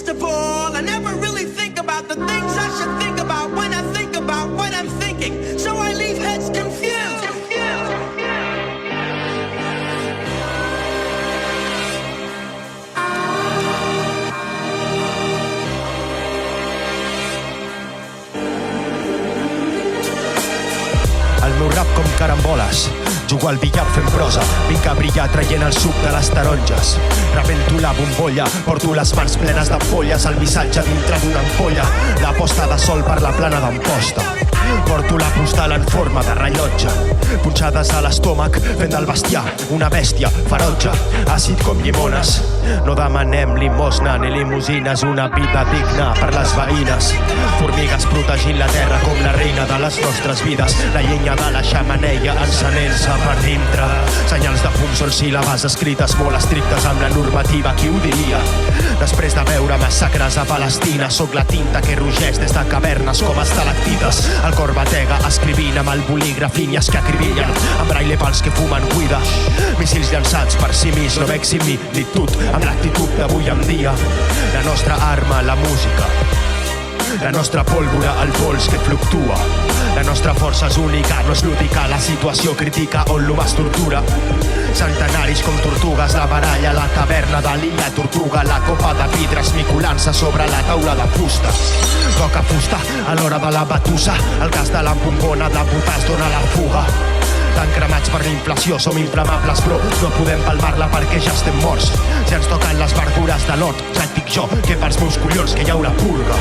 Best of all, I never really think about the things I should think about when I think about what I'm thinking. So I leave heads confused. El meu rap com caramboles, jugo al billar fent prosa, vinc a brillar traient el suc de les taronges. Rebento la bombolla, porto les mans plenes d'ampolles, el missatge dintre d'una ampolla, la posta de sol per la plana d'Amposta. Porto la postal en forma de rellotge, punxades a l'estómac fent del bestiar una bèstia ferotge, àcid com llimones. No demanem limosna ni limusines, una vida digna per les veïnes. Formigues protegint la terra com la reina de les nostres vides, la llenya de la xamaneia encenent-se per dintre. Senyals de fum són síl·labes escrites molt estrictes amb la normativa, qui ho diria? Després de veure massacres a Palestina, sóc la tinta que rugeix des de cavernes com estalactites. El cor batega escrivint amb el bolígraf línies que acribillen, amb braille pels que fumen cuida. Míssils llançats per simis, no veig similitud amb l'actitud d'avui en dia. La nostra arma, la música, la nostra pólvora, el pols que fluctua. La nostra força és única, no és lúdica, la situació crítica on l'humà es tortura. Centenaris com tortugues, la baralla, la caverna de l'illa tortuga, la copa de vidre esmiculant-se sobre la taula de fusta. Toca fusta a l'hora de la batussa, el cas de la bombona de puta es dona la fuga. Tan cremats per l'inflació, som inflamables, però no podem palmar-la perquè ja estem morts. Si ens toquen les verdures de l'hort, ja et dic jo que pels meus collons que hi haurà purga.